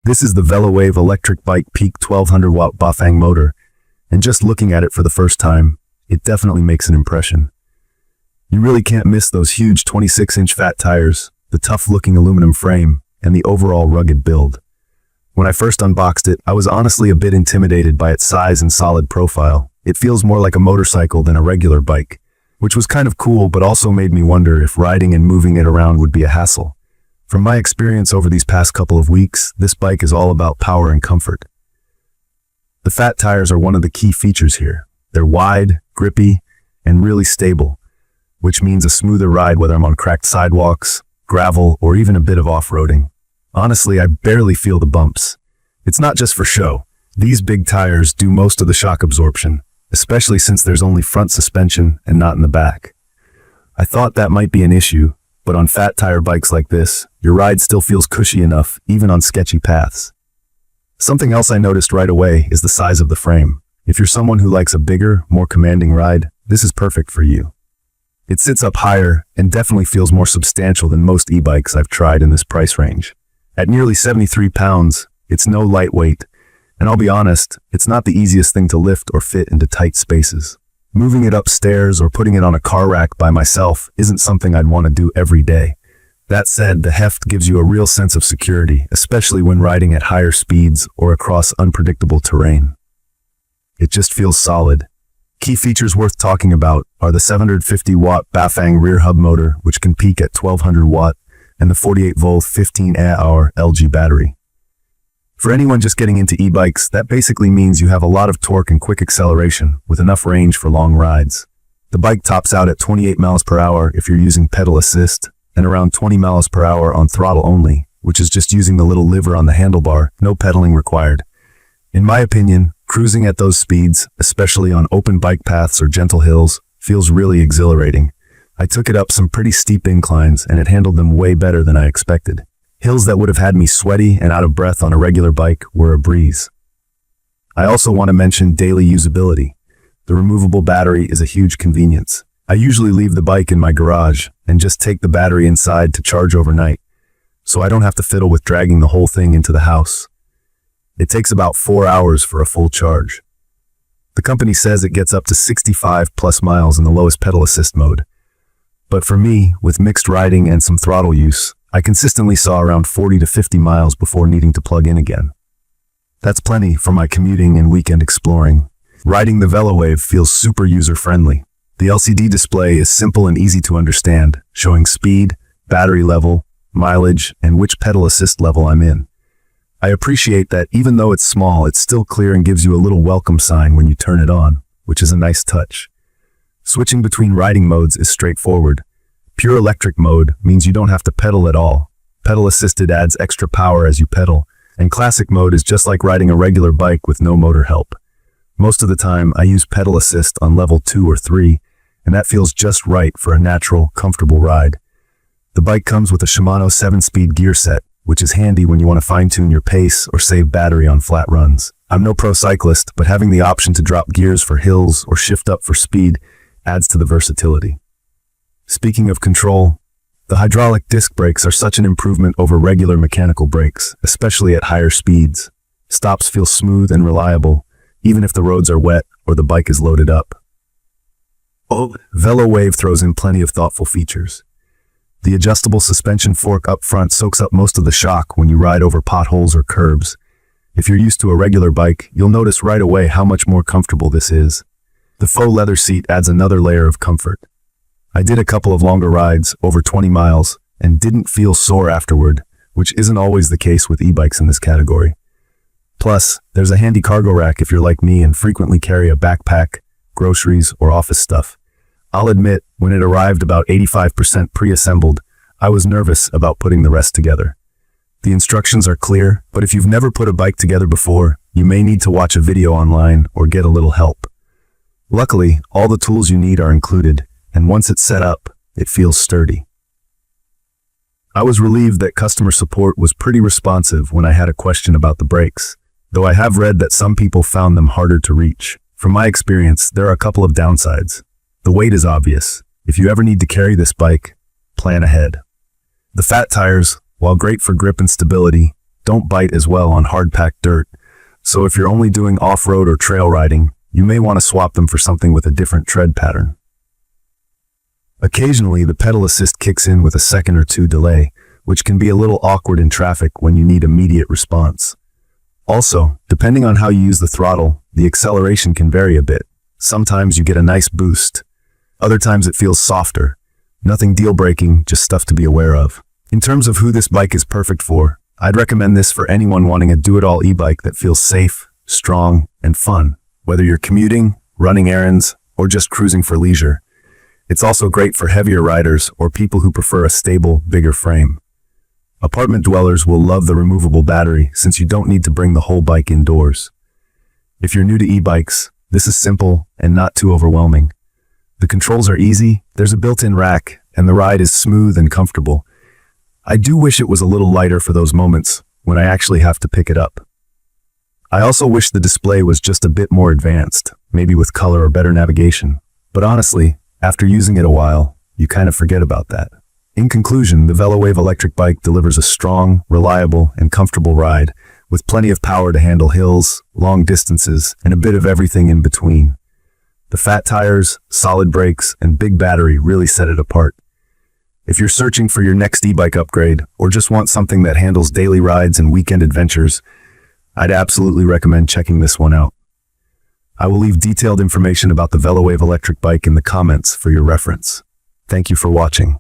This is the VELOWAVE Electric Bike Peak 1200W BAFANG Motor, and just looking at it for the first time, it definitely makes an impression. You really can't miss those huge 26-inch fat tires, the tough-looking aluminum frame, and the overall rugged build. When I first unboxed it, I was honestly a bit intimidated by its size and solid profile. It feels more like a motorcycle than a regular bike, which was kind of cool but also made me wonder if riding and moving it around would be a hassle. From my experience over these past couple of weeks, this bike is all about power and comfort. The fat tires are one of the key features here. They're wide, grippy, and really stable, which means a smoother ride whether I'm on cracked sidewalks, gravel, or even a bit of off-roading. Honestly, I barely feel the bumps. It's not just for show. These big tires do most of the shock absorption, especially since there's only front suspension and not in the back. I thought that might be an issue, but on fat tire bikes like this, your ride still feels cushy enough, even on sketchy paths. Something else I noticed right away is the size of the frame. If you're someone who likes a bigger, more commanding ride, this is perfect for you. It sits up higher and definitely feels more substantial than most e-bikes I've tried in this price range. At nearly 73 pounds, it's no lightweight, and I'll be honest, it's not the easiest thing to lift or fit into tight spaces. Moving it upstairs or putting it on a car rack by myself isn't something I'd want to do every day. That said, the heft gives you a real sense of security, especially when riding at higher speeds or across unpredictable terrain. It just feels solid. Key features worth talking about are the 750-watt BAFANG rear hub motor, which can peak at 1200 watt, and the 48-volt 15Ah LG battery. For anyone just getting into e-bikes, that basically means you have a lot of torque and quick acceleration, with enough range for long rides. The bike tops out at 28 miles per hour if you're using pedal assist, and around 20 miles per hour on throttle only, which is just using the little lever on the handlebar, no pedaling required. In my opinion, cruising at those speeds, especially on open bike paths or gentle hills, feels really exhilarating. I took it up some pretty steep inclines and it handled them way better than I expected. Hills that would have had me sweaty and out of breath on a regular bike were a breeze. I also want to mention daily usability. The removable battery is a huge convenience. I usually leave the bike in my garage and just take the battery inside to charge overnight, so I don't have to fiddle with dragging the whole thing into the house. It takes about 4 hours for a full charge. The company says it gets up to 65 plus miles in the lowest pedal assist mode. But for me, with mixed riding and some throttle use, I consistently saw around 40 to 50 miles before needing to plug in again. That's plenty for my commuting and weekend exploring. Riding the VELOWAVE feels super user-friendly. The LCD display is simple and easy to understand, showing speed, battery level, mileage, and which pedal assist level I'm in. I appreciate that even though it's small, it's still clear and gives you a little welcome sign when you turn it on, which is a nice touch. Switching between riding modes is straightforward. Pure electric mode means you don't have to pedal at all. Pedal assisted adds extra power as you pedal, and classic mode is just like riding a regular bike with no motor help. Most of the time, I use pedal assist on level 2 or 3, and that feels just right for a natural, comfortable ride. The bike comes with a Shimano 7-speed gear set, which is handy when you want to fine-tune your pace or save battery on flat runs. I'm no pro cyclist, but having the option to drop gears for hills or shift up for speed adds to the versatility. Speaking of control, the hydraulic disc brakes are such an improvement over regular mechanical brakes, especially at higher speeds. Stops feel smooth and reliable, even if the roads are wet or the bike is loaded up. VELOWAVE throws in plenty of thoughtful features. The adjustable suspension fork up front soaks up most of the shock when you ride over potholes or curbs. If you're used to a regular bike, you'll notice right away how much more comfortable this is. The faux leather seat adds another layer of comfort. I did a couple of longer rides, over 20 miles, and didn't feel sore afterward, which isn't always the case with e-bikes in this category. Plus, there's a handy cargo rack if you're like me and frequently carry a backpack, groceries, or office stuff. I'll admit, when it arrived about 85% pre-assembled, I was nervous about putting the rest together. The instructions are clear, but if you've never put a bike together before, you may need to watch a video online or get a little help. Luckily, all the tools you need are included, and once it's set up, it feels sturdy. I was relieved that customer support was pretty responsive when I had a question about the brakes, though I have read that some people found them harder to reach. From my experience, there are a couple of downsides. The weight is obvious. If you ever need to carry this bike, plan ahead. The fat tires, while great for grip and stability, don't bite as well on hard-packed dirt, so if you're only doing off-road or trail riding, you may want to swap them for something with a different tread pattern. Occasionally, the pedal assist kicks in with a second or two delay, which can be a little awkward in traffic when you need immediate response. Also, depending on how you use the throttle, the acceleration can vary a bit. Sometimes you get a nice boost. Other times it feels softer. Nothing deal-breaking, just stuff to be aware of. In terms of who this bike is perfect for, I'd recommend this for anyone wanting a do-it-all e-bike that feels safe, strong, and fun, whether you're commuting, running errands, or just cruising for leisure. It's also great for heavier riders or people who prefer a stable, bigger frame. Apartment dwellers will love the removable battery since you don't need to bring the whole bike indoors. If you're new to e-bikes, this is simple and not too overwhelming. The controls are easy, there's a built-in rack, and the ride is smooth and comfortable. I do wish it was a little lighter for those moments when I actually have to pick it up. I also wish the display was just a bit more advanced, maybe with color or better navigation. But honestly, after using it a while, you kind of forget about that. In conclusion, the VELOWAVE electric bike delivers a strong, reliable, and comfortable ride, with plenty of power to handle hills, long distances, and a bit of everything in between. The fat tires, solid brakes, and big battery really set it apart. If you're searching for your next e-bike upgrade, or just want something that handles daily rides and weekend adventures, I'd absolutely recommend checking this one out. I will leave detailed information about the VELOWAVE electric bike in the comments for your reference. Thank you for watching.